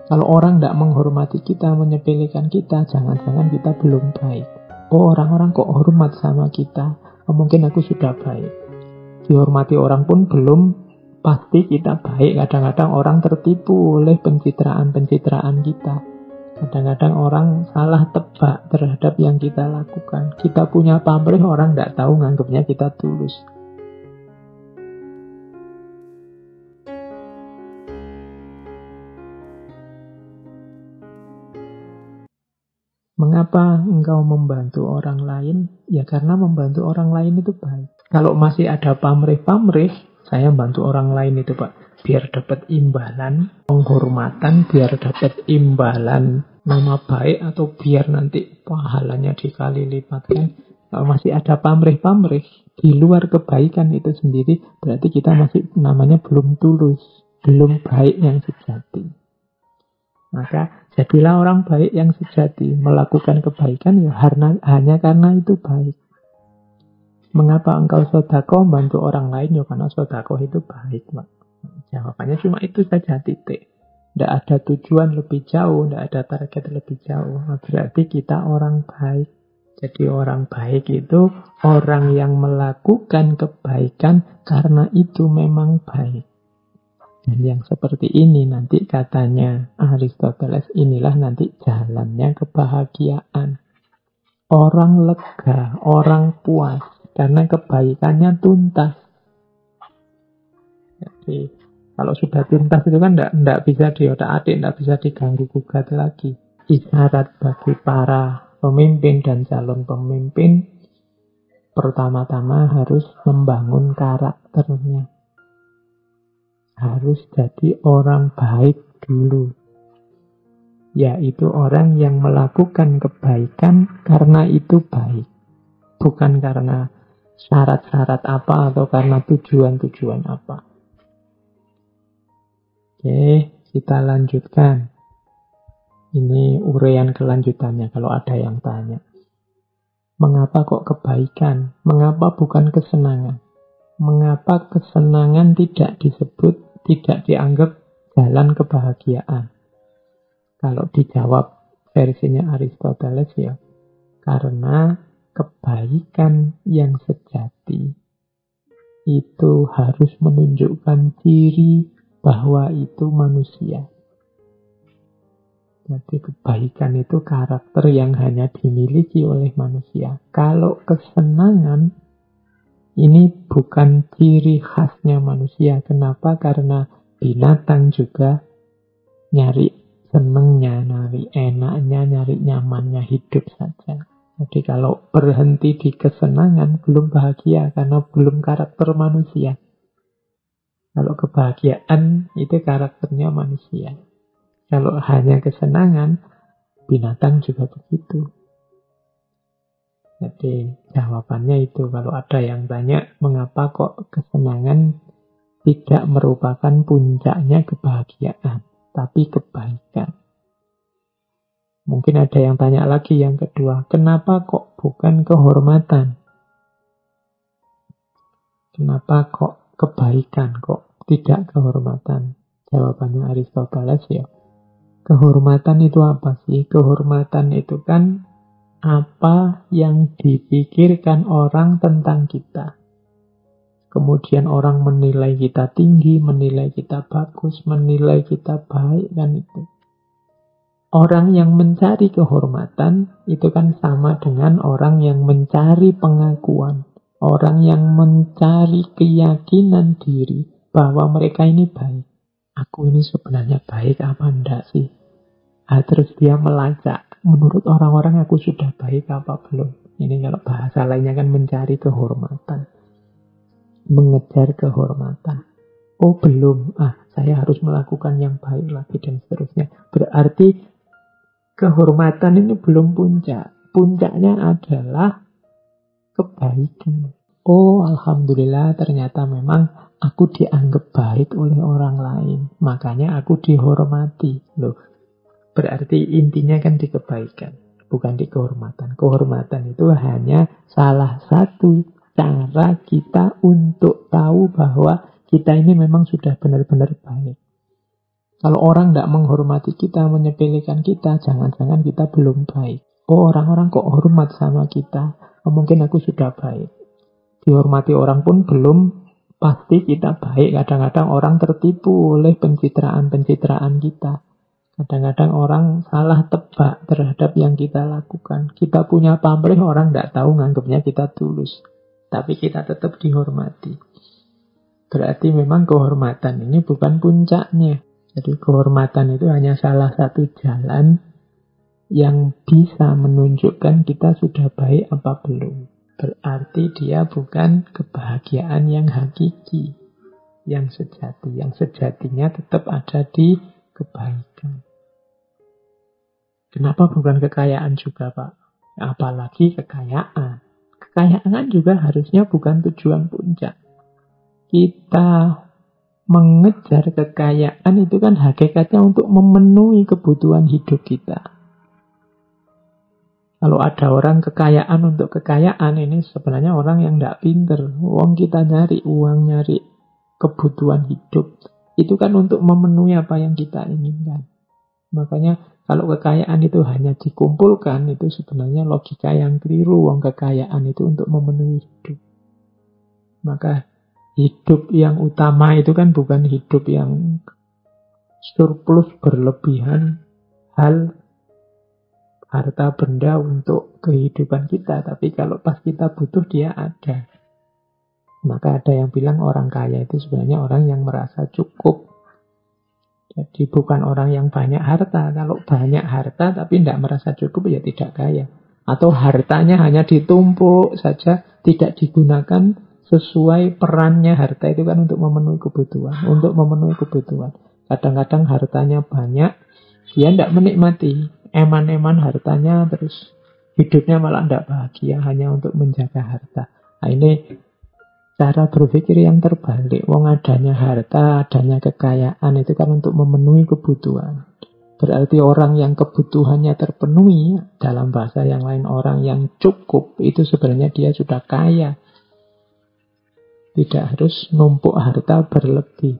Kalau orang tidak menghormati kita, menyepelekan kita, jangan-jangan kita belum baik. Oh, orang-orang kok hormat sama kita, oh, mungkin aku sudah baik. Dihormati orang pun belum pasti kita baik. Kadang-kadang orang tertipu oleh pencitraan-pencitraan kita. Kadang-kadang orang salah tebak terhadap yang kita lakukan. Kita punya pamrih, orang tidak tahu, nganggapnya kita tulus. Mengapa engkau membantu orang lain? Ya karena membantu orang lain itu baik. Kalau masih ada pamrih-pamrih, saya bantu orang lain itu Pak, biar dapat imbalan, penghormatan, biar dapat imbalan nama baik, atau biar nanti pahalanya dikali lipatkan. Kalau masih ada pamrih-pamrih di luar kebaikan itu sendiri, berarti kita masih namanya belum tulus, belum baik yang sejati. Maka jadilah orang baik yang sejati, melakukan kebaikan ya hanya karena itu baik. Mengapa engkau sedekah bantu orang lain? Ya karena sedekah itu baik, Pak. Jawabannya cuma itu saja, titik. Tidak ada tujuan lebih jauh, tidak ada target lebih jauh. Berarti kita orang baik. Jadi orang baik itu orang yang melakukan kebaikan karena itu memang baik. Dan yang seperti ini nanti katanya Aristoteles, inilah nanti jalannya kebahagiaan. Orang lega, orang puas, karena kebaikannya tuntas. Jadi kalau sudah tuntas itu kan tidak bisa diotak-atik, tidak bisa diganggu-gugat lagi. Isyarat bagi para pemimpin dan calon pemimpin, pertama-tama harus membangun karakternya. Harus jadi orang baik dulu. Yaitu orang yang melakukan kebaikan karena itu baik. Bukan karena syarat-syarat apa atau karena tujuan-tujuan apa. Oke, kita lanjutkan. Ini uraian kelanjutannya kalau ada yang tanya. Mengapa kok kebaikan? Mengapa bukan kesenangan? Mengapa kesenangan tidak disebut, tidak dianggap jalan kebahagiaan? Kalau dijawab versinya Aristoteles ya, karena kebaikan yang sejati itu harus menunjukkan ciri bahwa itu manusia. Jadi kebaikan itu karakter yang hanya dimiliki oleh manusia. Kalau kesenangan ini bukan ciri khasnya manusia. Kenapa? Karena binatang juga nyari senengnya, nyari enaknya, nyari nyamannya hidup saja. Jadi kalau berhenti di kesenangan, belum bahagia karena belum karakter manusia. Kalau kebahagiaan itu karakternya manusia. Kalau hanya kesenangan, binatang juga begitu. Jadi jawabannya itu, kalau ada yang tanya mengapa kok kesenangan tidak merupakan puncaknya kebahagiaan, tapi kebaikan. Mungkin ada yang tanya lagi yang kedua, kenapa kok bukan kehormatan? Kenapa kok kebaikan, kok tidak kehormatan? Jawabannya Aristoteles ya, kehormatan itu apa sih? Kehormatan itu kan apa yang dipikirkan orang tentang kita. Kemudian orang menilai kita tinggi, menilai kita bagus, menilai kita baik, kan itu. Orang yang mencari kehormatan itu kan sama dengan orang yang mencari pengakuan. Orang yang mencari keyakinan diri bahwa mereka ini baik. Aku ini sebenarnya baik apa enggak sih? Terus dia melacak. Menurut orang-orang aku sudah baik apa belum? Ini kalau bahasa lainnya kan mencari kehormatan. Mengejar kehormatan. Oh belum, saya harus melakukan yang baik lagi dan seterusnya. Berarti kehormatan ini belum puncak. Puncaknya adalah kebaikan. Oh alhamdulillah ternyata memang aku dianggap baik oleh orang lain. Makanya aku dihormati. Loh, berarti intinya kan di kebaikan, bukan di kehormatan. Kehormatan itu hanya salah satu cara kita untuk tahu bahwa kita ini memang sudah benar-benar baik. Kalau orang tidak menghormati kita, menyepelekan kita, jangan-jangan kita belum baik. Oh, orang-orang kok hormat sama kita, oh, mungkin aku sudah baik. Dihormati orang pun belum pasti kita baik. Kadang-kadang orang tertipu oleh pencitraan-pencitraan kita. Kadang-kadang orang salah tebak terhadap yang kita lakukan. Kita punya pamrih, orang tidak tahu, nganggapnya kita tulus. Tapi kita tetap dihormati. Berarti memang kehormatan ini bukan puncaknya. Jadi kehormatan itu hanya salah satu jalan yang bisa menunjukkan kita sudah baik apa belum. Berarti dia bukan kebahagiaan yang hakiki, yang sejati. Yang sejatinya tetap ada di kebaikan. Kenapa bukan kekayaan juga, Pak? Apalagi kekayaan. Kekayaan juga harusnya bukan tujuan puncak. Kita mengejar kekayaan itu kan hakikatnya untuk memenuhi kebutuhan hidup kita. Kalau ada orang kekayaan untuk kekayaan, ini sebenarnya orang yang tidak pinter. Wong kita nyari uang, nyari kebutuhan hidup, itu kan untuk memenuhi apa yang kita inginkan. Makanya kalau kekayaan itu hanya dikumpulkan, itu sebenarnya logika yang keliru. Wong kekayaan itu untuk memenuhi hidup. Maka hidup yang utama itu kan bukan hidup yang surplus berlebihan hal harta benda untuk kehidupan kita. Tapi kalau pas kita butuh dia ada. Maka ada yang bilang orang kaya itu sebenarnya orang yang merasa cukup. Jadi bukan orang yang banyak harta. Kalau banyak harta tapi tidak merasa cukup, ya tidak kaya. Atau hartanya hanya ditumpuk saja, tidak digunakan sesuai perannya. Harta itu kan untuk memenuhi kebutuhan. Untuk memenuhi kebutuhan. Kadang-kadang hartanya banyak, dia tidak menikmati. Eman-eman hartanya, terus hidupnya malah tidak bahagia, hanya untuk menjaga harta. Nah, ini cara berpikir yang terbalik. Wong adanya harta, adanya kekayaan itu kan untuk memenuhi kebutuhan. Berarti orang yang kebutuhannya terpenuhi, dalam bahasa yang lain orang yang cukup, itu sebenarnya dia sudah kaya. Tidak harus numpuk harta berlebih.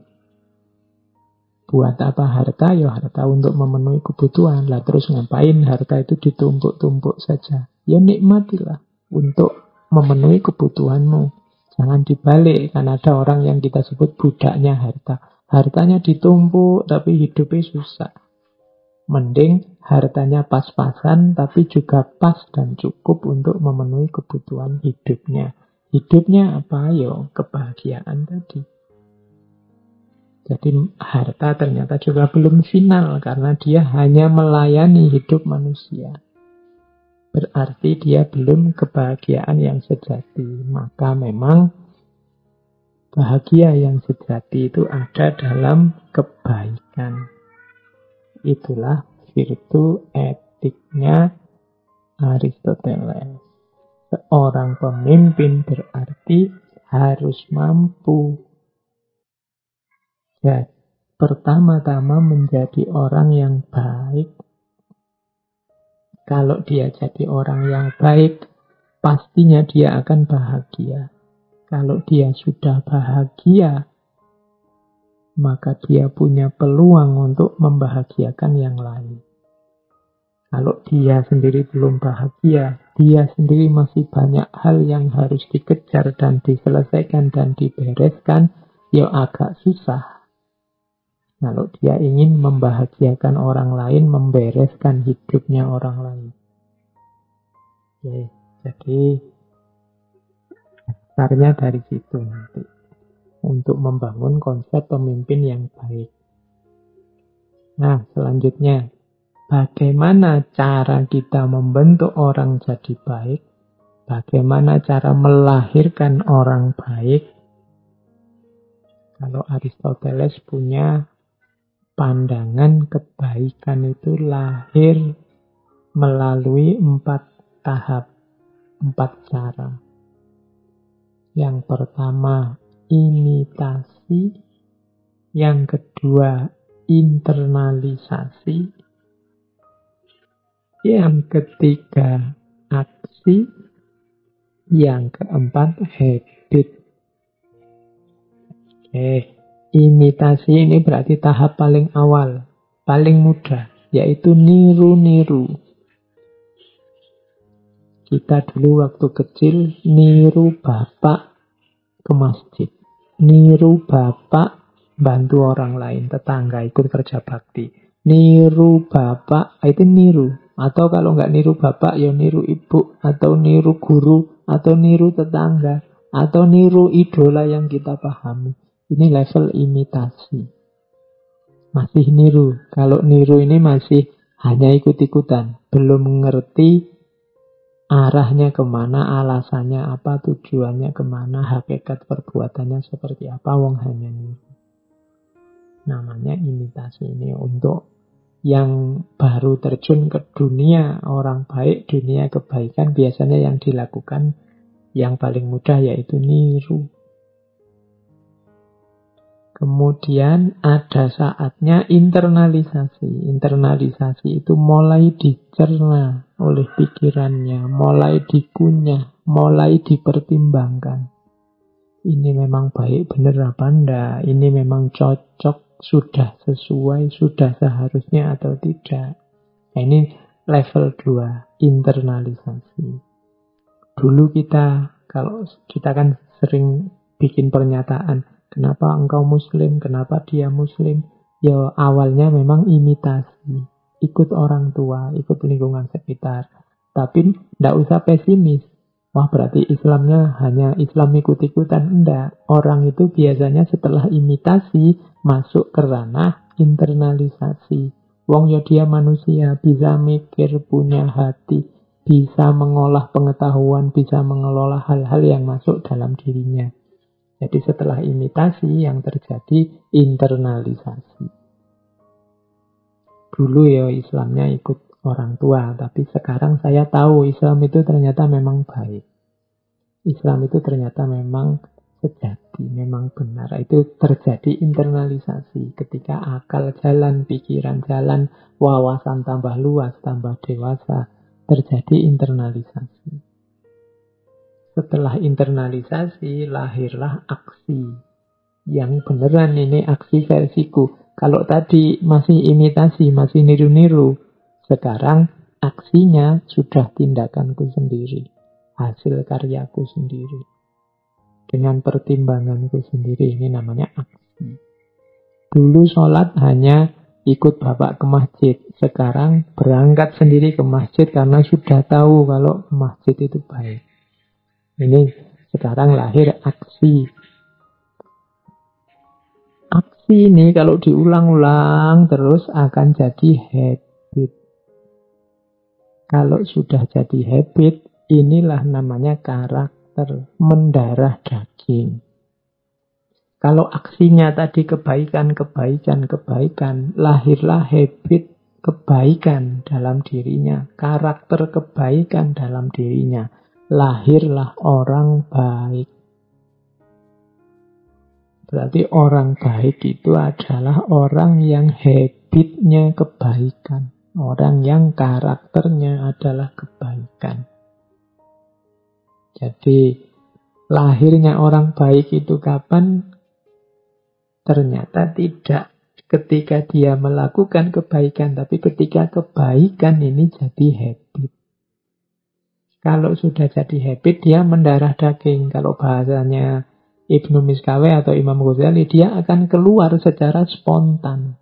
Buat apa harta? Ya harta untuk memenuhi kebutuhan. Lah terus ngapain harta itu ditumpuk-tumpuk saja? Ya nikmatilah untuk memenuhi kebutuhanmu. Jangan dibalik, karena ada orang yang kita sebut budaknya harta. Hartanya ditumpuk, tapi hidupnya susah. Mending hartanya pas-pasan, tapi juga pas dan cukup untuk memenuhi kebutuhan hidupnya. Hidupnya apa? Ya kebahagiaan tadi. Jadi harta ternyata juga belum final, karena dia hanya melayani hidup manusia. Berarti dia belum kebahagiaan yang sejati. Maka memang bahagia yang sejati itu ada dalam kebaikan. Itulah virtu etiknya Aristoteles. Seorang pemimpin berarti harus mampu pertama-tama menjadi orang yang baik. Kalau dia jadi orang yang baik, pastinya dia akan bahagia. Kalau dia sudah bahagia, maka dia punya peluang untuk membahagiakan yang lain. Kalau dia sendiri belum bahagia, dia sendiri masih banyak hal yang harus dikejar dan diselesaikan dan dibereskan, ya agak susah. Kalau dia ingin membahagiakan orang lain, membereskan hidupnya orang lain. Oke, jadi dasarnya dari situ nanti. Untuk membangun konsep pemimpin yang baik. Nah, selanjutnya. Bagaimana cara kita membentuk orang jadi baik? Bagaimana cara melahirkan orang baik? Kalau Aristoteles punya pandangan kebaikan itu lahir melalui 4 tahap, 4 cara. Yang pertama, imitasi. Yang kedua, internalisasi. Yang ketiga, aksi. Yang keempat, habit. Imitasi ini berarti tahap paling awal, paling mudah, yaitu niru-niru. Kita dulu waktu kecil niru bapak ke masjid. Niru bapak bantu orang lain, tetangga ikut kerja bakti. Niru bapak, itu niru. Atau kalau nggak niru bapak, ya niru ibu. Atau niru guru. Atau niru tetangga. Atau niru idola yang kita pahami. Ini level imitasi. Masih niru. Kalau niru ini masih hanya ikut-ikutan. Belum mengerti arahnya kemana, alasannya apa, tujuannya kemana, hakikat perbuatannya seperti apa, wong hanya niru. Namanya imitasi. Ini untuk yang baru terjun ke dunia orang baik, dunia kebaikan, biasanya yang dilakukan yang paling mudah yaitu niru. Kemudian ada saatnya internalisasi. Internalisasi itu mulai dicerna oleh pikirannya, mulai dikunyah, mulai dipertimbangkan. Ini memang baik benar apa enggak? Ini memang cocok, sudah sesuai, sudah seharusnya atau tidak? Nah, ini level 2, internalisasi. Dulu kalau kita kan sering bikin pernyataan, kenapa engkau muslim, kenapa dia muslim? Ya awalnya memang imitasi. Ikut orang tua, ikut lingkungan sekitar. Tapi tidak usah pesimis. Wah berarti Islamnya hanya Islam ikut-ikutan. Enggak. Orang itu biasanya setelah imitasi masuk ke ranah internalisasi. Wong ya dia manusia, bisa mikir, punya hati, bisa mengolah pengetahuan, bisa mengelola hal-hal yang masuk dalam dirinya. Jadi setelah imitasi yang terjadi internalisasi. Dulu ya Islamnya ikut orang tua, tapi sekarang saya tahu Islam itu ternyata memang baik. Islam itu ternyata memang sejati, memang benar. Itu terjadi internalisasi ketika akal jalan, pikiran jalan, wawasan tambah luas, tambah dewasa, terjadi internalisasi. Setelah internalisasi, lahirlah aksi. Yang beneran ini aksi versiku. Kalau tadi masih imitasi, masih niru-niru, sekarang aksinya sudah tindakanku sendiri. Hasil karyaku sendiri. Dengan pertimbanganku sendiri. Ini namanya aksi. Dulu sholat hanya ikut bapak ke masjid. Sekarang berangkat sendiri ke masjid karena sudah tahu kalau masjid itu baik. Ini sekarang lahir aksi. Aksi ini kalau diulang-ulang terus akan jadi habit. Kalau sudah jadi habit, inilah namanya karakter, mendarah daging. Kalau aksinya tadi kebaikan, lahirlah habit kebaikan dalam dirinya, karakter kebaikan dalam dirinya. Lahirlah orang baik. Berarti orang baik itu adalah orang yang habitnya kebaikan. Orang yang karakternya adalah kebaikan. Jadi lahirnya orang baik itu kapan? Ternyata tidak ketika dia melakukan kebaikan, tapi ketika kebaikan ini jadi habit. Kalau sudah jadi habit, dia mendarah daging. Kalau bahasanya Ibnu Miskawi atau Imam Ghazali, dia akan keluar secara spontan.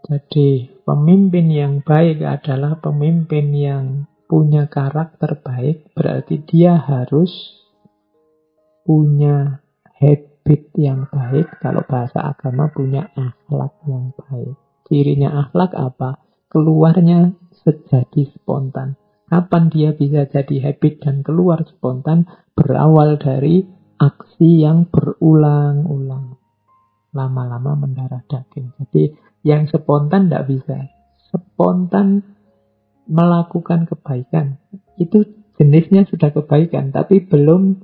Jadi pemimpin yang baik adalah pemimpin yang punya karakter baik, berarti dia harus punya habit yang baik. Kalau bahasa agama punya akhlak yang baik. Cirinya akhlak apa? Keluarnya sejadi spontan. Kapan dia bisa jadi habit dan keluar spontan? Berawal dari aksi yang berulang-ulang. Lama-lama mendarah daging. Jadi yang spontan tidak bisa. Spontan melakukan kebaikan. Itu jenisnya sudah kebaikan. Tapi belum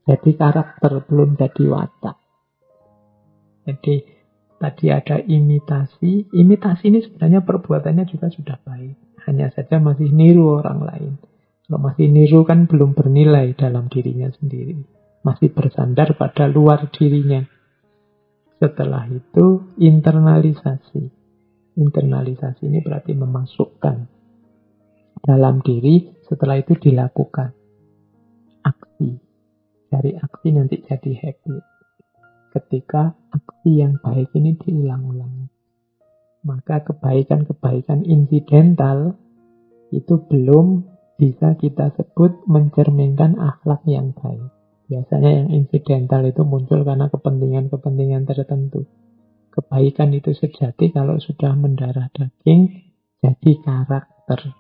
jadi karakter, belum jadi watak. Jadi tadi ada imitasi. Imitasi ini sebenarnya perbuatannya juga sudah baik. Hanya saja masih niru orang lain. Kalau masih niru kan belum bernilai dalam dirinya sendiri. masih bersandar pada luar dirinya. Setelah itu internalisasi. Internalisasi ini berarti memasukkan dalam diri, setelah itu dilakukan aksi. Dari aksi nanti jadi habit. Ketika aksi yang baik ini diulang-ulang, maka kebaikan-kebaikan insidental itu belum bisa kita sebut mencerminkan akhlak yang baik. Biasanya yang insidental itu muncul karena kepentingan-kepentingan tertentu. Kebaikan itu sejati kalau sudah mendarah daging, jadi karakter.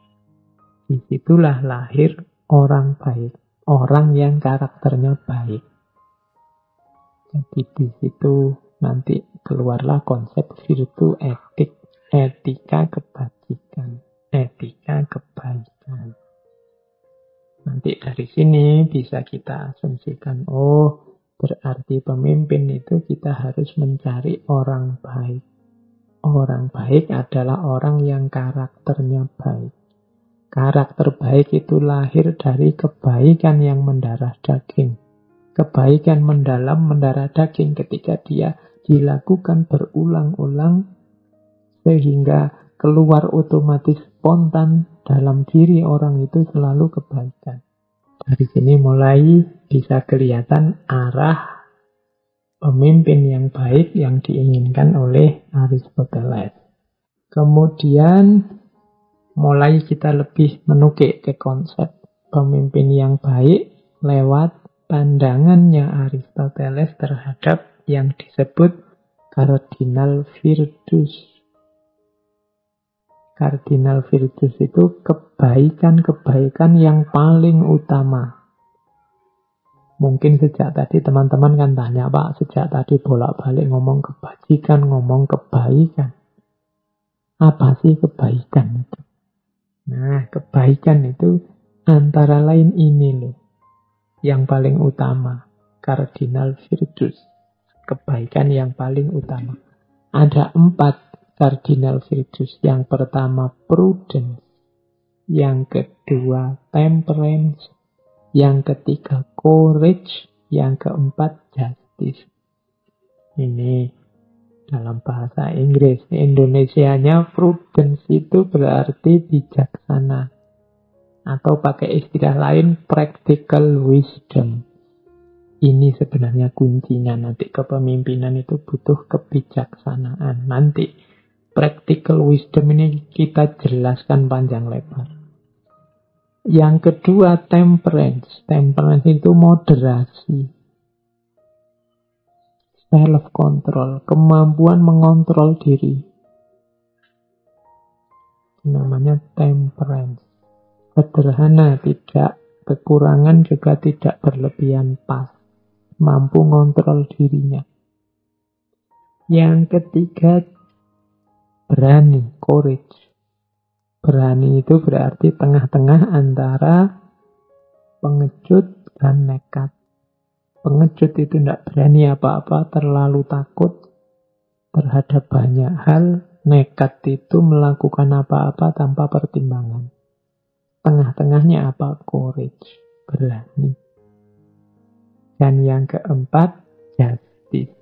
Disitulah lahir orang baik, orang yang karakternya baik. Jadi di situ nanti keluarlah konsep virtu etik, etika kebajikan, etika kebaikan. Nanti dari sini bisa kita asumsikan, oh berarti pemimpin itu kita harus mencari orang baik. Orang baik adalah orang yang karakternya baik. Karakter baik itu lahir dari kebaikan yang mendarah daging. Kebaikan mendalam mendarah daging ketika dia dilakukan berulang-ulang sehingga keluar otomatis spontan dalam diri orang itu selalu kebaikan. Dari sini mulai bisa kelihatan arah pemimpin yang baik yang diinginkan oleh Aristoteles. Kemudian mulai kita lebih menukik ke konsep pemimpin yang baik lewat pandangannya Aristoteles terhadap yang disebut cardinal virtus. Cardinal virtus itu kebaikan-kebaikan yang paling utama. Mungkin sejak tadi teman-teman kan tanya, Pak, sejak tadi bolak-balik ngomong kebajikan, ngomong kebaikan. Apa sih kebaikan itu? Nah, kebaikan itu antara lain ini loh. Yang paling utama, cardinal virtus. Kebaikan yang paling utama. Ada 4 cardinal virtus. Yang pertama prudence, yang kedua temperance, yang ketiga courage, yang keempat justice. Ini dalam bahasa Inggris. Indonesianya prudence itu berarti bijaksana. Atau pakai istilah lain practical wisdom. Ini sebenarnya kuncinya nanti kepemimpinan itu butuh kebijaksanaan. Nanti practical wisdom ini kita jelaskan panjang lebar. Yang kedua temperance. Temperance itu moderasi. Self-control. Kemampuan mengontrol diri. Namanya temperance. Sederhana, tidak kekurangan juga tidak berlebihan, pas. Mampu ngontrol dirinya. Yang ketiga berani, courage. Berani itu berarti tengah-tengah antara pengecut dan nekat. Pengecut itu tidak berani apa-apa, terlalu takut terhadap banyak hal. Nekat itu melakukan apa-apa tanpa pertimbangan. Tengah-tengahnya apa? Courage, berani. Dan yang keempat, justice.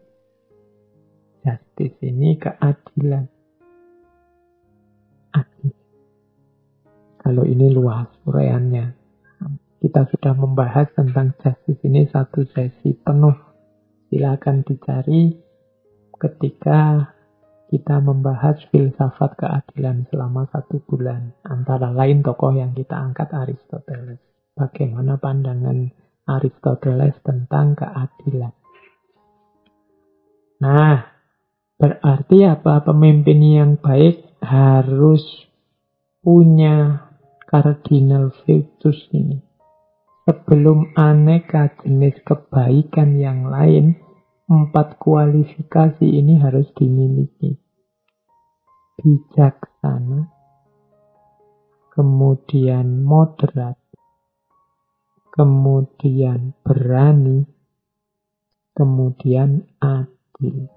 Justice ini keadilan. Adil. Kalau ini luas uraiannya. Kita sudah membahas tentang justice ini satu sesi penuh. Silakan dicari ketika kita membahas filsafat keadilan selama 1 bulan. Antara lain tokoh yang kita angkat Aristoteles. Bagaimana pandangan Aristoteles tentang keadilan. Nah, berarti apa? Pemimpin yang baik harus punya cardinal virtus ini. Sebelum aneka jenis kebaikan yang lain, 4 kualifikasi ini harus dimiliki. Bijaksana, kemudian moderat, kemudian berani, kemudian adil.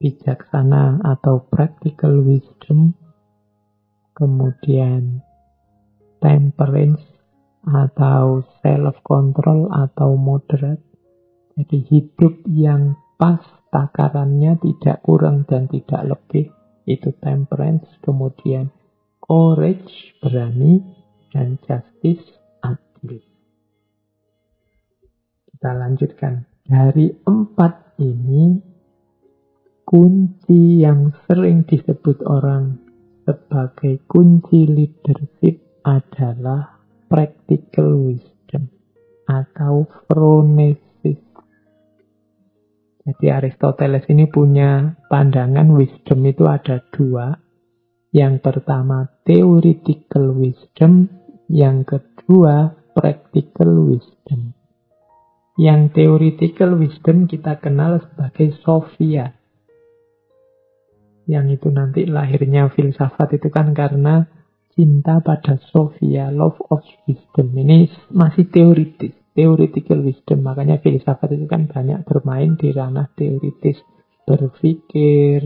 Bijaksana atau practical wisdom, kemudian temperance atau self-control, atau moderate. Jadi hidup yang pas takarannya, tidak kurang dan tidak lebih, itu temperance. Kemudian courage, berani, dan justice, adil. Kita lanjutkan. Dari 4 ini, kunci yang sering disebut orang sebagai kunci leadership adalah practical wisdom atau phronesis. Jadi Aristoteles ini punya pandangan wisdom itu ada 2. Yang pertama theoretical wisdom, yang kedua practical wisdom. Yang theoretical wisdom kita kenal sebagai Sophia. Yang itu nanti lahirnya filsafat itu kan karena cinta pada Sophia, love of wisdom. Ini masih teoritis, theoretical wisdom. Makanya filsafat itu kan banyak bermain di ranah teoritis. Berpikir,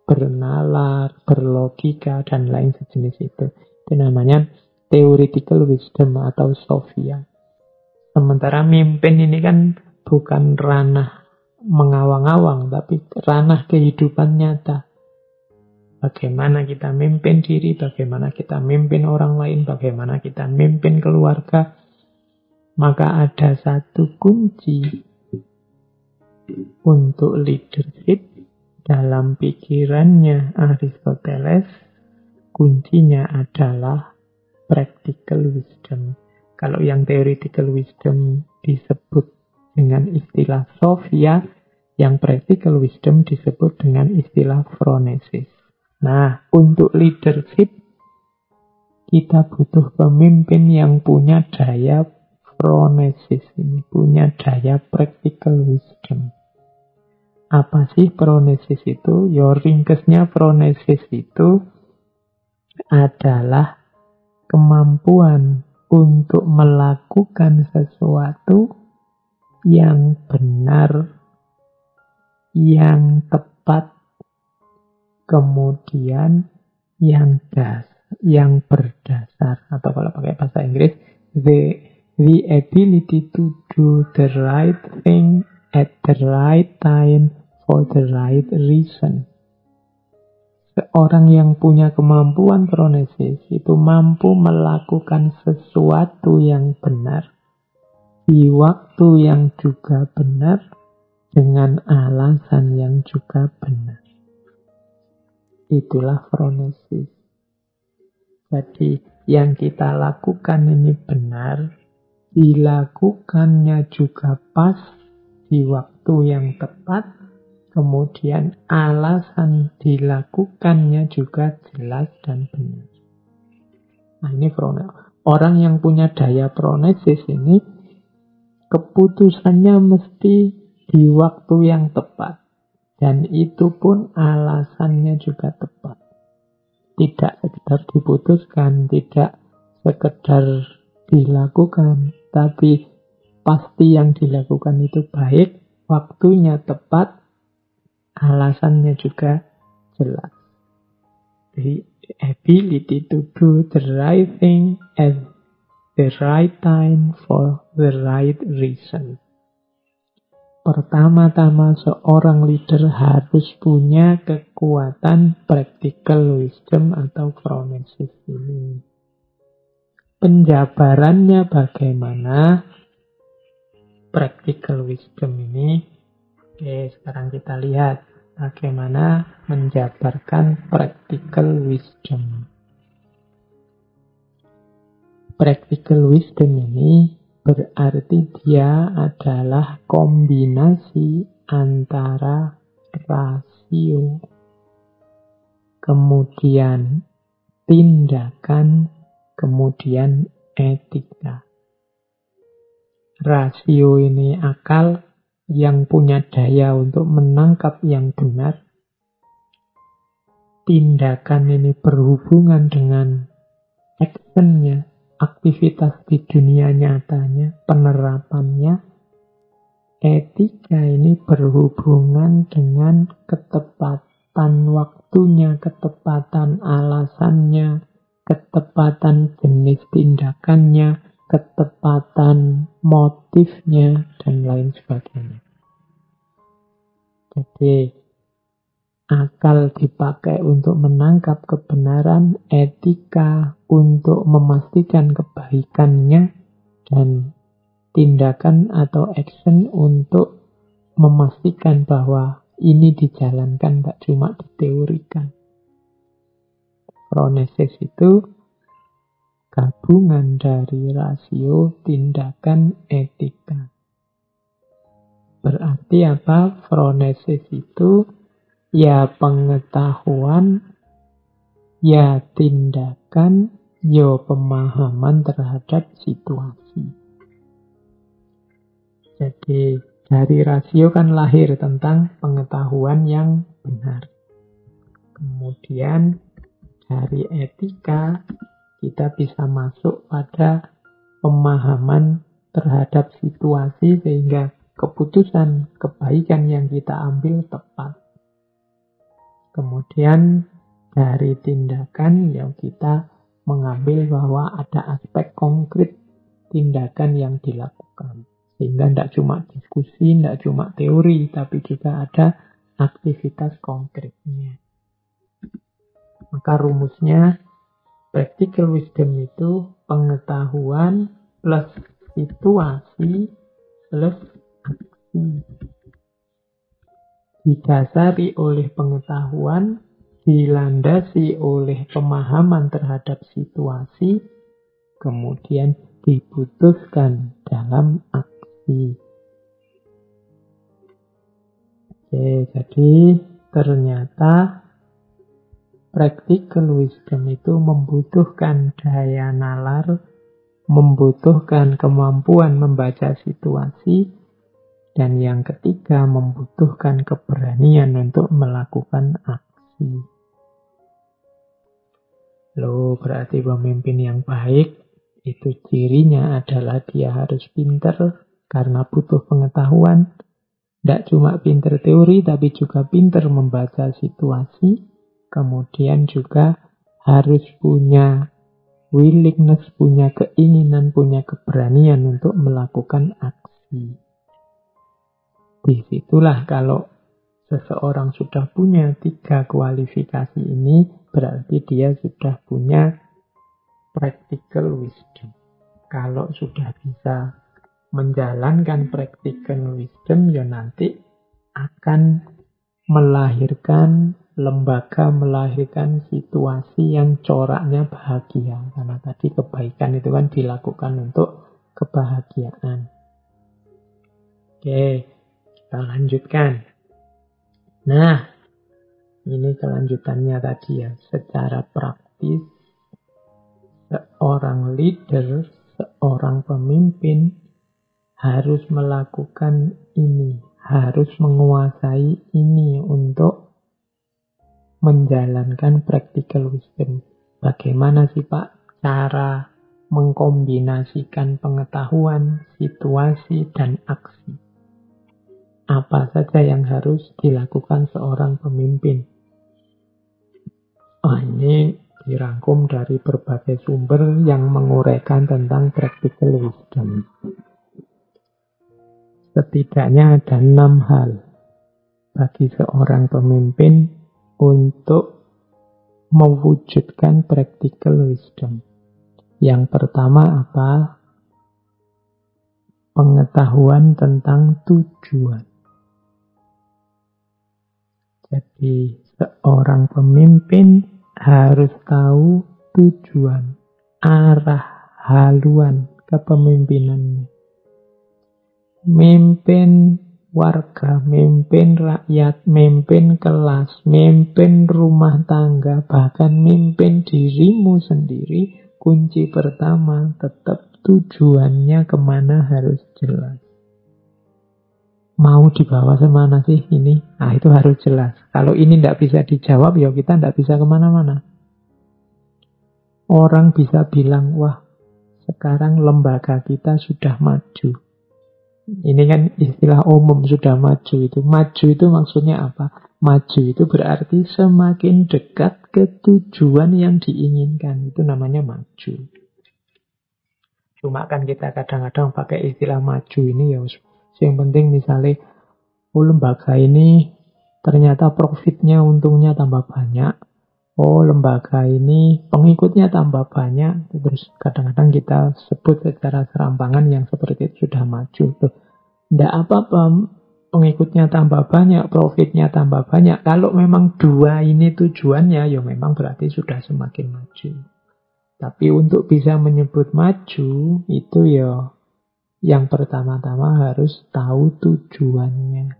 bernalar, berlogika, dan lain sejenis itu. Itu namanya theoretical wisdom atau Sophia. Sementara mimpin ini kan bukan ranah mengawang-awang, tapi ranah kehidupan nyata. Bagaimana kita mimpin diri, bagaimana kita mimpin orang lain, bagaimana kita mimpin keluarga. Maka ada satu kunci untuk leadership dalam pikirannya Aristoteles. Kuncinya adalah practical wisdom. Kalau yang theoretical wisdom disebut dengan istilah Sophia, yang practical wisdom disebut dengan istilah phronesis. Nah, untuk leadership, kita butuh pemimpin yang punya daya phronesis ini, punya daya practical wisdom. Apa sih phronesis itu? Ringkesnya phronesis itu adalah kemampuan untuk melakukan sesuatu yang benar, yang tepat, kemudian yang berdasar, atau kalau pakai bahasa Inggris, the ability to do the right thing at the right time for the right reason. Seorang yang punya kemampuan phronesis itu mampu melakukan sesuatu yang benar di waktu yang juga benar dengan alasan yang juga benar. Itulah phronesis. Jadi yang kita lakukan ini benar, dilakukannya juga pas di waktu yang tepat, kemudian alasan dilakukannya juga jelas dan benar. Nah, ini phronesis. Orang yang punya daya phronesis ini keputusannya mesti di waktu yang tepat. Dan itu pun alasannya juga tepat. Tidak sekedar diputuskan, tidak sekedar dilakukan, tapi pasti yang dilakukan itu baik, waktunya tepat, alasannya juga jelas. The ability to do the right thing at the right time for the right reason. Pertama-tama seorang leader harus punya kekuatan practical wisdom atau phronesis ini. Penjabarannya bagaimana practical wisdom ini? Oke, sekarang kita lihat bagaimana menjabarkan practical wisdom. Practical wisdom ini berarti dia adalah kombinasi antara rasio, kemudian tindakan, kemudian etika. Rasio ini akal yang punya daya untuk menangkap yang benar. Tindakan ini berhubungan dengan actionnya, aktivitas di dunia nyatanya, penerapannya. Etika ini berhubungan dengan ketepatan waktunya, ketepatan alasannya, ketepatan jenis tindakannya, ketepatan motifnya, dan lain sebagainya. Jadi, akal dipakai untuk menangkap kebenaran, etika untuk memastikan kebaikannya, dan tindakan atau action untuk memastikan bahwa ini dijalankan, tak cuma diteorikan. Phronesis itu gabungan dari rasio, tindakan, etika. Berarti apa? Phronesis itu ya pengetahuan, ya tindakan, ya pemahaman terhadap situasi. Jadi dari rasio kan lahir tentang pengetahuan yang benar. Kemudian dari etika kita bisa masuk pada pemahaman terhadap situasi sehingga keputusan kebaikan yang kita ambil tepat. Kemudian dari tindakan yang kita mengambil bahwa ada aspek konkret tindakan yang dilakukan. Sehingga tidak cuma diskusi, tidak cuma teori, tapi juga ada aktivitas konkretnya. Maka rumusnya practical wisdom itu pengetahuan plus situasi plus aksi. Didasari oleh pengetahuan, dilandasi oleh pemahaman terhadap situasi, kemudian diputuskan dalam aksi. Oke, jadi ternyata practical wisdom itu membutuhkan daya nalar, membutuhkan kemampuan membaca situasi, dan yang ketiga membutuhkan keberanian untuk melakukan aksi. Loh, berarti pemimpin yang baik itu cirinya adalah dia harus pinter karena butuh pengetahuan. Tidak cuma pinter teori, tapi juga pinter membaca situasi. Kemudian juga harus punya willingness, punya keinginan, punya keberanian untuk melakukan aksi. Disitulah kalau seseorang sudah punya 3 kualifikasi ini, berarti dia sudah punya practical wisdom. Kalau sudah bisa menjalankan practical wisdom, ya nanti akan melahirkan lembaga, melahirkan situasi yang coraknya bahagia. Karena tadi kebaikan itu kan dilakukan untuk kebahagiaan. Oke, kita lanjutkan. Nah, ini kelanjutannya tadi ya. Secara praktis, seorang leader, seorang pemimpin harus melakukan ini, harus menguasai ini untuk menjalankan practical wisdom. Bagaimana sih Pak cara mengkombinasikan pengetahuan, situasi, dan aksi? Apa saja yang harus dilakukan seorang pemimpin? Ini dirangkum dari berbagai sumber yang menguraikan tentang practical wisdom. Setidaknya ada 6 hal bagi seorang pemimpin untuk mewujudkan practical wisdom. Yang pertama apa? Pengetahuan tentang tujuan. Jadi seorang pemimpin harus tahu tujuan, arah, haluan kepemimpinannya. Mimpin warga, mimpin rakyat, mimpin kelas, mimpin rumah tangga, bahkan mimpin dirimu sendiri, kunci pertama tetap tujuannya kemana harus jelas. Mau dibawa kemana sih ini? Nah, itu harus jelas. Kalau ini tidak bisa dijawab, ya kita tidak bisa kemana-mana. Orang bisa bilang, wah, sekarang lembaga kita sudah maju. Ini kan istilah umum, sudah maju itu. Maju itu maksudnya apa? Maju itu berarti semakin dekat ke tujuan yang diinginkan. Itu namanya maju. Cuma kan kita kadang-kadang pakai istilah maju ini ya. Yang penting misalnya, lembaga ini ternyata profitnya, untungnya tambah banyak. Lembaga ini pengikutnya tambah banyak. Terus kadang-kadang kita sebut secara serampangan yang seperti itu sudah maju. Tidak apa-apa, pengikutnya tambah banyak, profitnya tambah banyak. Kalau memang dua ini tujuannya, ya memang berarti sudah semakin maju. Tapi untuk bisa menyebut maju, itu ya yang pertama-tama harus tahu tujuannya.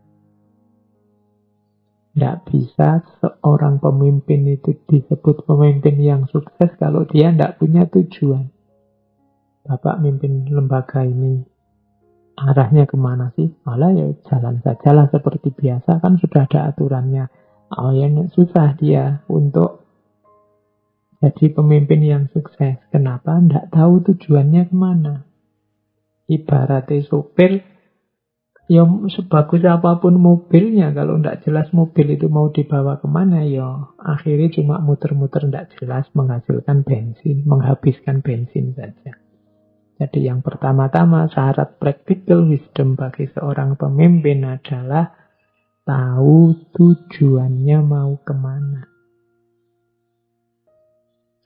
Tidak bisa seorang pemimpin itu disebut pemimpin yang sukses kalau dia tidak punya tujuan. Bapak mimpin lembaga ini, arahnya kemana sih? Malah ya jalan sajalah seperti biasa, kan sudah ada aturannya. Yang susah dia untuk jadi pemimpin yang sukses. Kenapa? Tidak tahu tujuannya kemana. Ibaratnya sopir, ya sebagus apapun mobilnya, kalau tidak jelas mobil itu mau dibawa kemana, ya akhirnya cuma muter-muter tidak jelas, menghasilkan bensin, menghabiskan bensin saja. Jadi yang pertama-tama syarat practical wisdom bagi seorang pemimpin adalah tahu tujuannya mau kemana.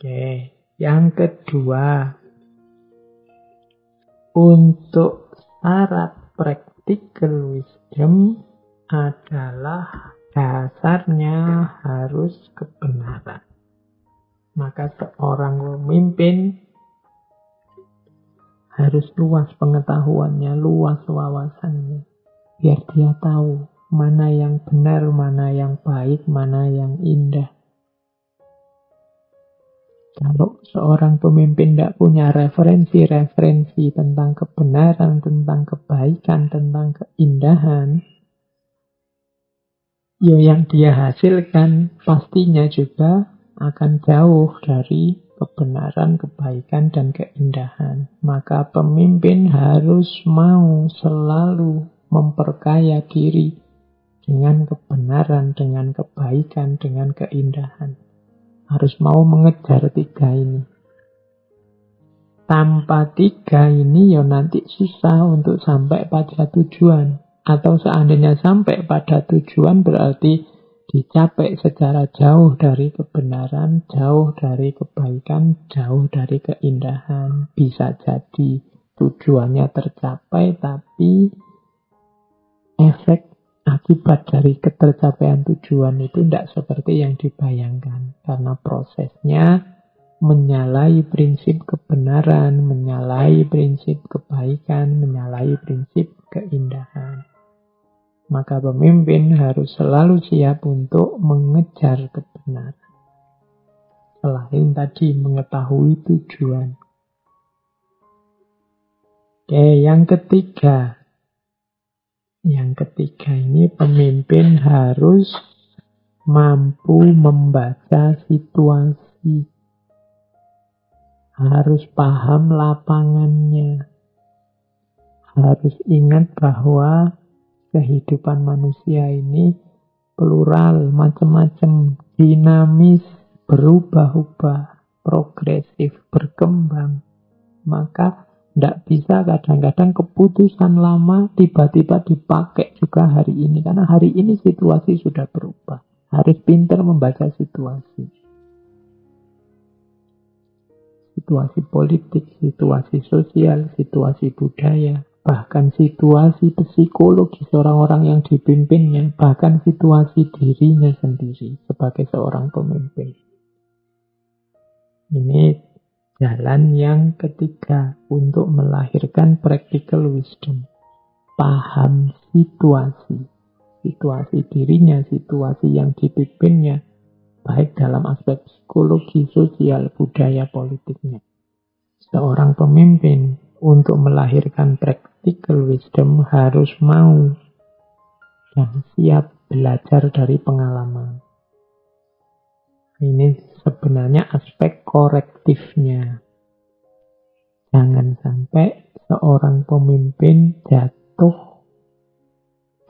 Oke, yang kedua, untuk syarat practical wisdom adalah dasarnya harus kebenaran. Maka seorang pemimpin harus luas pengetahuannya, luas wawasannya. Biar dia tahu mana yang benar, mana yang baik, mana yang indah. Kalau seorang pemimpin tidak punya referensi-referensi tentang kebenaran, tentang kebaikan, tentang keindahan, ya yang dia hasilkan pastinya juga akan jauh dari kebenaran, kebaikan, dan keindahan. Maka pemimpin harus mau selalu memperkaya diri dengan kebenaran, dengan kebaikan, dengan keindahan. Harus mau mengejar tiga ini. Tanpa tiga ini ya nanti susah untuk sampai pada tujuan. Atau seandainya sampai pada tujuan berarti dicapai secara jauh dari kebenaran, jauh dari kebaikan, jauh dari keindahan. Bisa jadi tujuannya tercapai tapi efek akibat dari ketercapaian tujuan itu tidak seperti yang dibayangkan. Karena prosesnya menyalahi prinsip kebenaran, menyalahi prinsip kebaikan, menyalahi prinsip keindahan. Maka pemimpin harus selalu siap untuk mengejar kebenaran. Selain tadi mengetahui tujuan. Oke, yang ketiga. Yang ketiga ini pemimpin harus mampu membaca situasi. Harus paham lapangannya. Harus ingat bahwa kehidupan manusia ini plural, macam-macam, dinamis, berubah-ubah, progresif, berkembang. Maka tidak bisa kadang-kadang keputusan lama tiba-tiba dipakai juga hari ini. Karena hari ini situasi sudah berubah. Harus pintar membaca situasi. Situasi politik, situasi sosial, situasi budaya. Bahkan situasi psikologis orang-orang yang dipimpinnya. Bahkan situasi dirinya sendiri sebagai seorang pemimpin. Ini jalan yang ketiga untuk melahirkan practical wisdom. Paham situasi. Situasi dirinya, situasi yang dipimpinnya. Baik dalam aspek psikologi, sosial, budaya, politiknya. Seorang pemimpin untuk melahirkan practical wisdom harus mau dan siap belajar dari pengalaman. Ini sebenarnya aspek korektifnya. Jangan sampai seorang pemimpin jatuh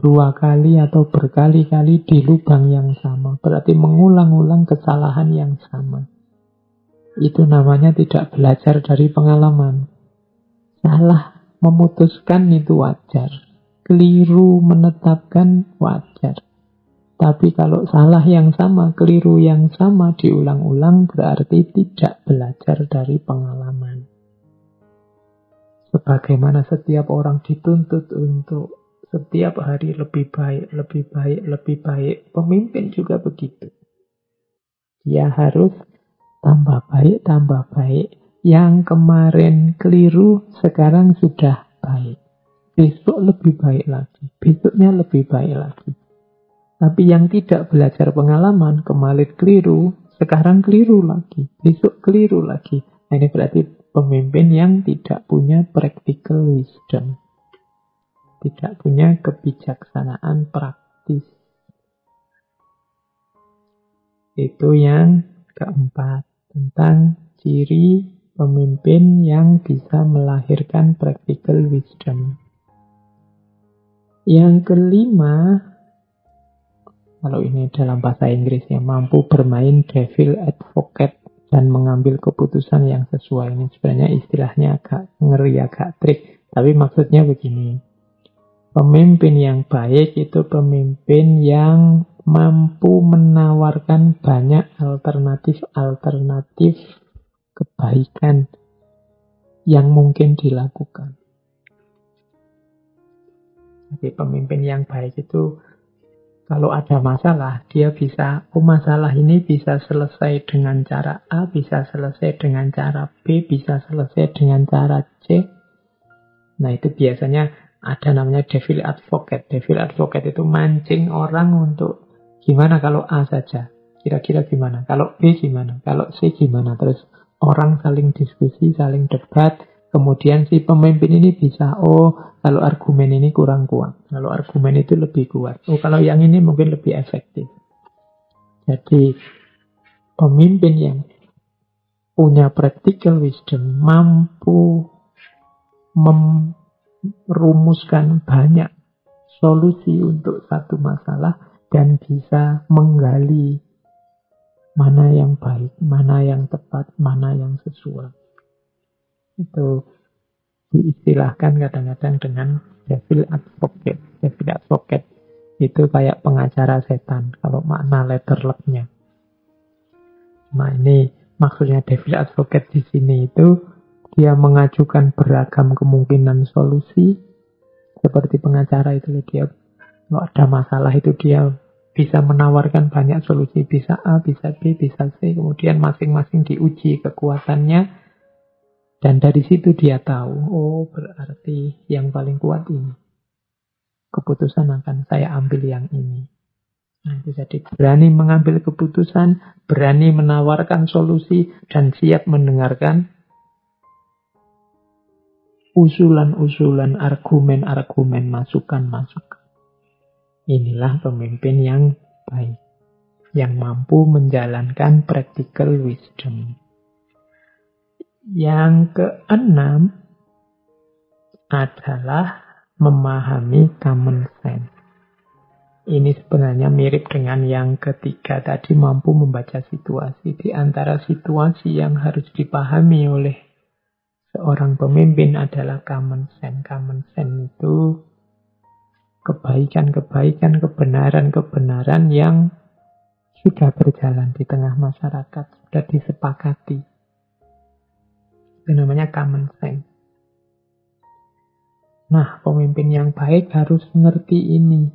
2 kali atau berkali-kali di lubang yang sama. Berarti mengulang-ulang kesalahan yang sama. Itu namanya tidak belajar dari pengalaman. Salah memutuskan itu wajar. Keliru menetapkan wajar. Tapi kalau salah yang sama, keliru yang sama diulang-ulang berarti tidak belajar dari pengalaman. Sebagaimana setiap orang dituntut untuk setiap hari lebih baik, lebih baik, lebih baik. Pemimpin juga begitu. Dia harus tambah baik, tambah baik. Yang kemarin keliru, sekarang sudah baik. Besok lebih baik lagi. Besoknya lebih baik lagi. Tapi yang tidak belajar pengalaman, kemarin keliru, sekarang keliru lagi. Besok keliru lagi. Nah, ini berarti pemimpin yang tidak punya practical wisdom. Tidak punya kebijaksanaan praktis. Itu yang keempat. Tentang ciri pemimpin yang bisa melahirkan practical wisdom. Yang kelima, kalau ini dalam bahasa Inggrisnya, mampu bermain devil advocate dan mengambil keputusan yang sesuai. Ini sebenarnya istilahnya agak ngeri, agak trik. Tapi maksudnya begini. Pemimpin yang baik itu pemimpin yang mampu menawarkan banyak alternatif-alternatif kebaikan yang mungkin dilakukan. Jadi pemimpin yang baik itu kalau ada masalah, dia bisa, masalah ini bisa selesai dengan cara A, bisa selesai dengan cara B, bisa selesai dengan cara C. Nah, itu biasanya ada namanya devil advocate. Devil advocate itu mancing orang untuk gimana kalau A saja. Kira-kira gimana? Kalau B gimana? Kalau C gimana? Terus orang saling diskusi, saling debat. Kemudian si pemimpin ini bisa, kalau argumen ini kurang kuat. Kalau argumen itu lebih kuat. Kalau yang ini mungkin lebih efektif. Jadi pemimpin yang punya practical wisdom mampu merumuskan banyak solusi untuk satu masalah dan bisa menggali mana yang baik, mana yang tepat, mana yang sesuai. Itu diistilahkan kadang-kadang dengan devil advocate. Devil advocate itu kayak pengacara setan kalau makna letterleknya. Nah, ini maksudnya devil advocate di sini itu dia mengajukan beragam kemungkinan solusi. Seperti pengacara itu, dia kalau ada masalah itu dia bisa menawarkan banyak solusi. Bisa A, bisa B, bisa C. Kemudian masing-masing diuji kekuatannya. Dan dari situ dia tahu, berarti yang paling kuat ini. Keputusan akan saya ambil yang ini. Nah, itu jadi berani mengambil keputusan, berani menawarkan solusi, dan siap mendengarkan usulan-usulan, argumen-argumen, masukan-masukan. Inilah pemimpin yang baik, yang mampu menjalankan practical wisdom. Yang keenam adalah memahami common sense. Ini sebenarnya mirip dengan yang ketiga tadi, mampu membaca situasi. Di antara situasi yang harus dipahami oleh seorang pemimpin adalah common sense. Common sense itu kebaikan-kebaikan, kebenaran-kebenaran yang sudah berjalan di tengah masyarakat, sudah disepakati. Itu namanya common sense. Nah, pemimpin yang baik harus mengerti ini.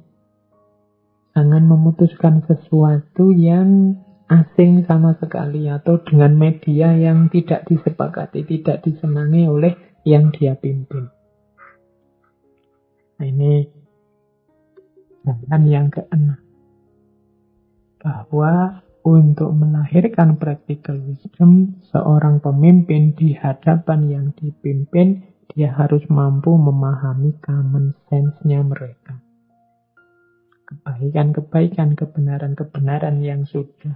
Jangan memutuskan sesuatu yang asing sama sekali atau dengan media yang tidak disepakati, tidak disenangi oleh yang dia pimpin. Nah, ini jalan yang keenam. Bahwa untuk melahirkan practical wisdom, seorang pemimpin di hadapan yang dipimpin, dia harus mampu memahami common sense-nya mereka. Kebaikan-kebaikan, kebenaran-kebenaran yang sudah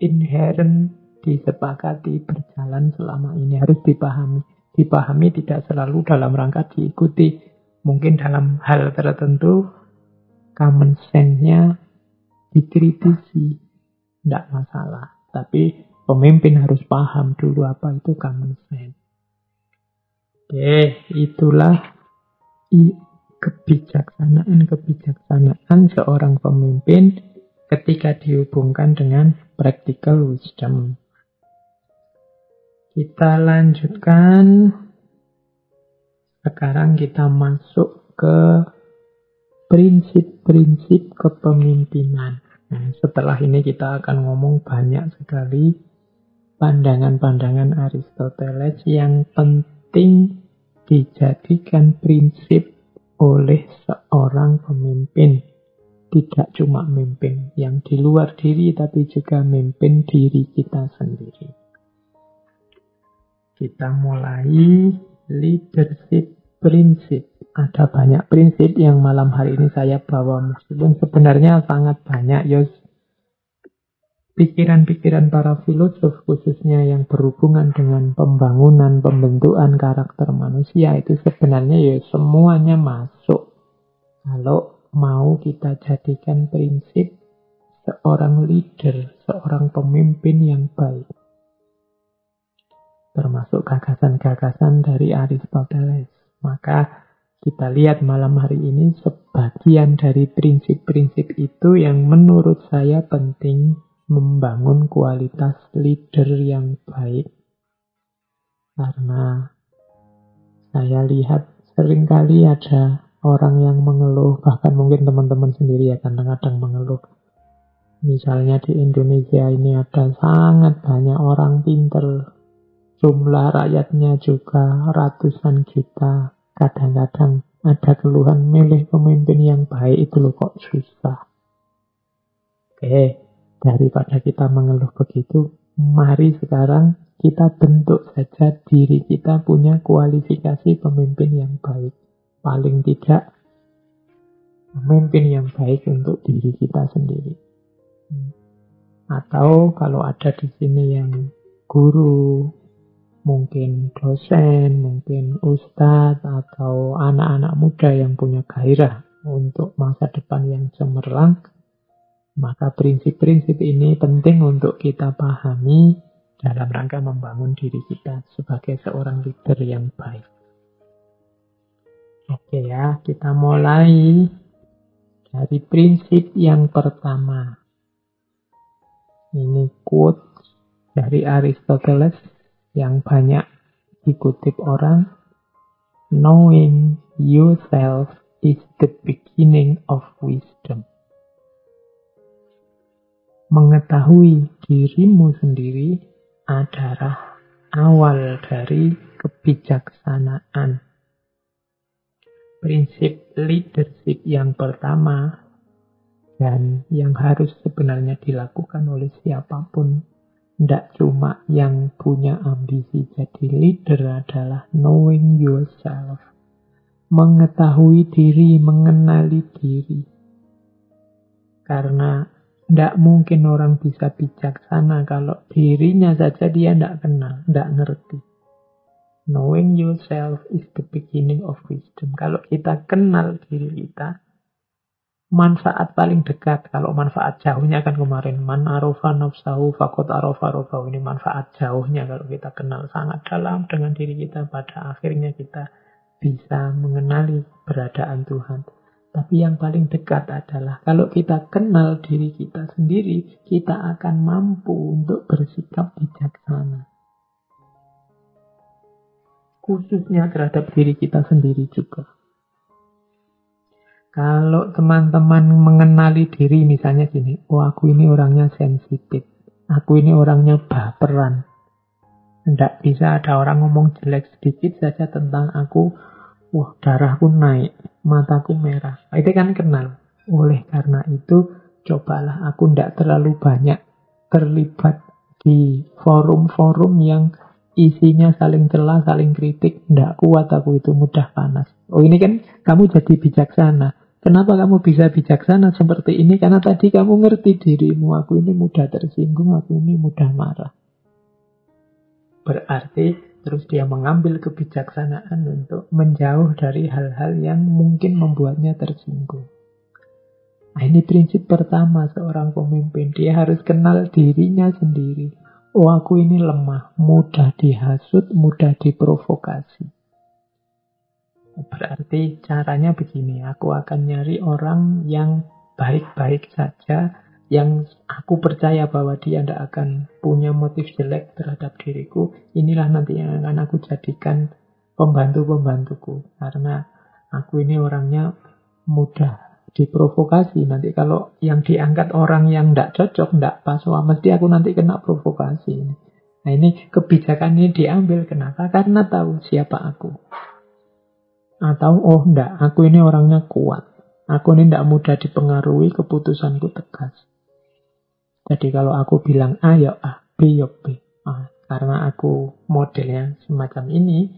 inherent disepakati berjalan selama ini harus dipahami. Dipahami tidak selalu dalam rangka diikuti. Mungkin dalam hal tertentu common sense-nya dikritisi, tidak masalah. Tapi pemimpin harus paham dulu apa itu common sense. Oke, itulah kebijaksanaan seorang pemimpin ketika dihubungkan dengan practical wisdom. Kita lanjutkan. Sekarang kita masuk ke prinsip-prinsip kepemimpinan. Nah, setelah ini kita akan ngomong banyak sekali pandangan-pandangan Aristoteles yang penting dijadikan prinsip oleh seorang pemimpin. Tidak cuma memimpin yang di luar diri, tapi juga memimpin diri kita sendiri. Kita mulai leadership prinsip. Ada banyak prinsip yang malam hari ini saya bawa, meskipun sebenarnya sangat banyak ya. Pikiran-pikiran para filosof khususnya yang berhubungan dengan pembangunan, pembentukan karakter manusia itu sebenarnya ya semuanya masuk. Kalau mau kita jadikan prinsip seorang leader, seorang pemimpin yang baik. Termasuk gagasan-gagasan dari Aristoteles. Maka kita lihat malam hari ini sebagian dari prinsip-prinsip itu yang menurut saya penting membangun kualitas leader yang baik. Karena saya lihat seringkali ada orang yang mengeluh, bahkan mungkin teman-teman sendiri ya kadang-kadang mengeluh. Misalnya di Indonesia ini ada sangat banyak orang pinter, jumlah rakyatnya juga ratusan juta. Kadang-kadang ada keluhan milih pemimpin yang baik itu loh kok susah. Oke, daripada kita mengeluh begitu, mari sekarang kita bentuk saja diri kita punya kualifikasi pemimpin yang baik. Paling tidak, pemimpin yang baik untuk diri kita sendiri. Atau kalau ada di sini yang guru, mungkin dosen, mungkin ustadz, atau anak-anak muda yang punya gairah untuk masa depan yang cemerlang, maka prinsip-prinsip ini penting untuk kita pahami dalam rangka membangun diri kita sebagai seorang leader yang baik. Oke ya, kita mulai dari prinsip yang pertama. Ini quote dari Aristoteles yang banyak dikutip orang. Knowing yourself is the beginning of wisdom. Mengetahui dirimu sendiri adalah awal dari kebijaksanaan. Prinsip leadership yang pertama dan yang harus sebenarnya dilakukan oleh siapapun, tidak cuma yang punya ambisi jadi leader, adalah knowing yourself. Mengetahui diri, mengenali diri. Karena tidak mungkin orang bisa bijaksana kalau dirinya saja dia tidak kenal, tidak ngerti. Knowing yourself is the beginning of wisdom. Kalau kita kenal diri kita, manfaat paling dekat. Kalau manfaat jauhnya kan kemarin, man arofa nafsahu faqad arofa rabbahu. Ini manfaat jauhnya kalau kita kenal sangat dalam dengan diri kita, pada akhirnya kita bisa mengenali keberadaan Tuhan. Tapi yang paling dekat adalah kalau kita kenal diri kita sendiri, kita akan mampu untuk bersikap bijaksana. Khususnya terhadap diri kita sendiri juga. Kalau teman-teman mengenali diri misalnya gini, oh aku ini orangnya sensitif, aku ini orangnya baperan. Tidak bisa ada orang ngomong jelek sedikit saja tentang aku, wah darahku naik, mataku merah. Itu kan kenal. Oleh karena itu, cobalah aku tidak terlalu banyak terlibat di forum-forum yang isinya saling celah, saling kritik. Tidak kuat aku itu, mudah panas. Oh ini kan kamu jadi bijaksana. Kenapa kamu bisa bijaksana seperti ini? Karena tadi kamu ngerti dirimu. Aku ini mudah tersinggung, aku ini mudah marah. Berarti terus dia mengambil kebijaksanaan untuk menjauh dari hal-hal yang mungkin membuatnya tersinggung. Nah ini prinsip pertama seorang pemimpin. Dia harus kenal dirinya sendiri. Oh aku ini lemah, mudah dihasut, mudah diprovokasi. Berarti caranya begini, aku akan nyari orang yang baik-baik saja, yang aku percaya bahwa dia tidak akan punya motif jelek terhadap diriku. Inilah nanti yang akan aku jadikan pembantu-pembantuku. Karena aku ini orangnya mudah diprovokasi. Nanti kalau yang diangkat orang yang tidak cocok, tidak pas, wah mesti aku nanti kena provokasi. Nah ini kebijakan ini diambil. Kenapa? Karena tahu siapa aku. Atau, oh enggak, aku ini orangnya kuat. Aku ini enggak mudah dipengaruhi, keputusanku tegas. Jadi kalau aku bilang A, ya A, B, ya B. Karena aku modelnya semacam ini,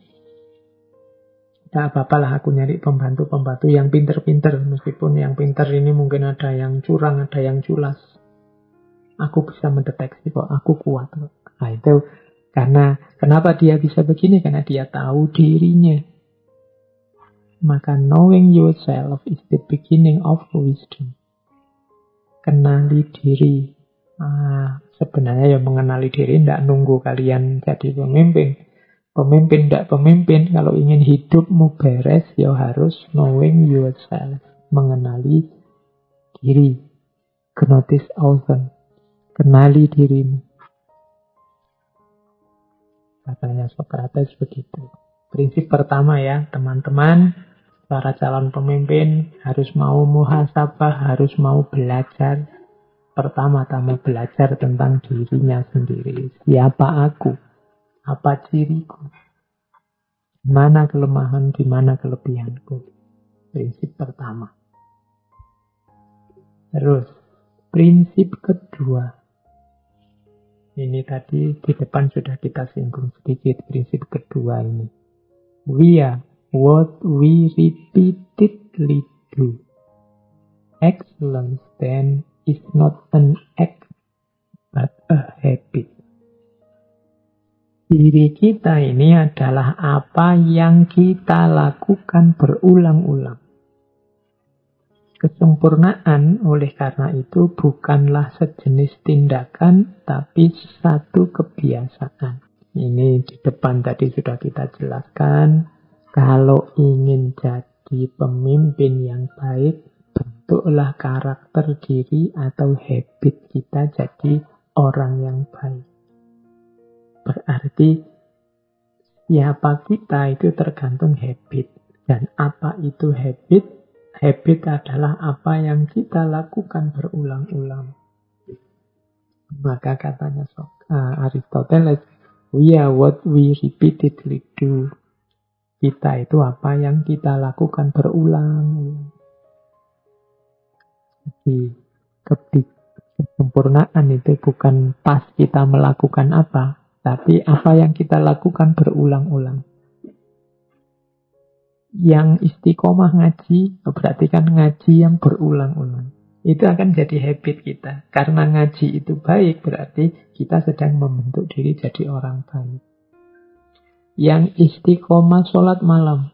enggak apa-apa lah aku nyari pembantu-pembantu yang pinter-pinter. Meskipun yang pinter ini mungkin ada yang curang, ada yang culas. Aku bisa mendeteksi kok, aku kuat. Nah itu, karena kenapa dia bisa begini? Karena dia tahu dirinya. Maka knowing yourself is the beginning of wisdom. Kenali diri. Sebenarnya ya mengenali diri tidak nunggu kalian jadi pemimpin. Pemimpin tidak pemimpin, kalau ingin hidupmu beres ya harus knowing yourself. Mengenali diri. Gnosis author. Kenali dirimu. Katanya Socrates begitu. Prinsip pertama ya teman-teman. Para calon pemimpin harus mau muhasabah, harus mau belajar. Pertama-tama belajar tentang dirinya sendiri. Siapa aku? Apa ciriku? Mana kelemahan, di mana kelebihanku? Prinsip pertama. Terus, prinsip kedua. Ini tadi di depan sudah kita singgung sedikit prinsip kedua ini. We are what we repeatedly do. Excellence then is not an act, but a habit. Diri kita ini adalah apa yang kita lakukan berulang-ulang. Kesempurnaan oleh karena itu bukanlah sejenis tindakan, tapi satu kebiasaan. Ini di depan tadi sudah kita jelaskan. Kalau ingin jadi pemimpin yang baik, bentuklah karakter diri atau habit kita jadi orang yang baik. Berarti siapa kita itu tergantung habit. Dan apa itu habit? Habit adalah apa yang kita lakukan berulang-ulang. Maka katanya Aristoteles, we are what we repeatedly do. Kita itu apa yang kita lakukan berulang-ulang. Jadi kesempurnaan itu bukan pas kita melakukan apa, tapi apa yang kita lakukan berulang-ulang. Yang istiqomah ngaji, berarti kan ngaji yang berulang-ulang. Itu akan jadi habit kita. Karena ngaji itu baik, berarti kita sedang membentuk diri jadi orang baik. Yang istiqomah sholat malam.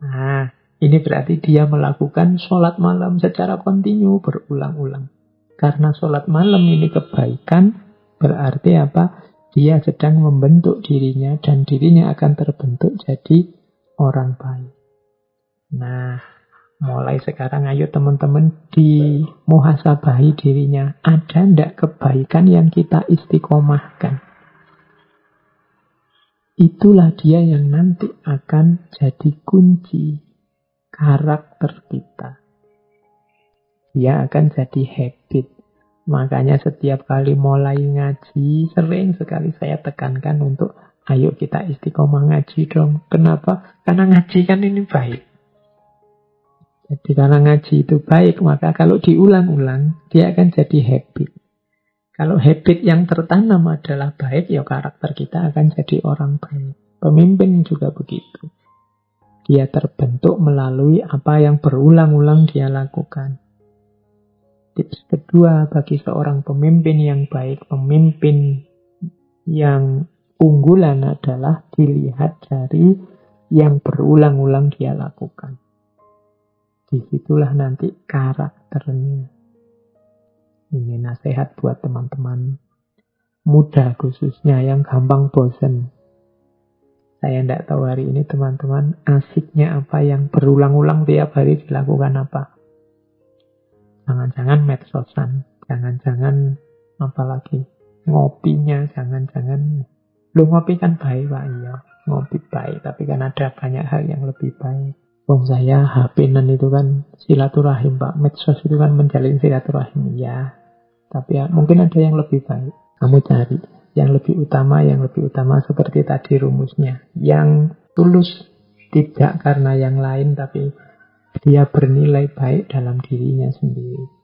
Nah, ini berarti dia melakukan sholat malam secara kontinu, berulang-ulang. Karena sholat malam ini kebaikan, berarti apa? Dia sedang membentuk dirinya, dan dirinya akan terbentuk jadi orang baik. Nah, mulai sekarang ayo teman-teman dimuhasabahi dirinya. Ada ndak kebaikan yang kita istiqomahkan? Itulah dia yang nanti akan jadi kunci karakter kita. Dia akan jadi habit. Makanya setiap kali mulai ngaji, sering sekali saya tekankan untuk ayo kita istiqomah ngaji dong. Kenapa? Karena ngaji kan ini baik. Jadi karena ngaji itu baik, maka kalau diulang-ulang, dia akan jadi habit. Kalau habit yang tertanam adalah baik, ya karakter kita akan jadi orang baik. Pemimpin juga begitu. Dia terbentuk melalui apa yang berulang-ulang dia lakukan. Tips kedua bagi seorang pemimpin yang baik, pemimpin yang unggulan adalah dilihat dari yang berulang-ulang dia lakukan. Disitulah nanti karakternya. Ini nasihat buat teman-teman muda khususnya yang gampang bosan. Saya tidak tahu hari ini teman-teman asiknya apa yang berulang-ulang tiap hari dilakukan apa. Jangan-jangan medsosan, jangan-jangan apalagi ngopinya, jangan-jangan. Lu ngopi kan baik Pak, iya. Ngopi baik, tapi kan ada banyak hal yang lebih baik. Wong saya HP-nan itu kan silaturahim Pak. Medsos itu kan menjalin silaturahim, ya. Tapi ya, mungkin ada yang lebih baik. Kamu cari yang lebih utama seperti tadi rumusnya. Yang tulus, tidak karena yang lain, tapi dia bernilai baik dalam dirinya sendiri.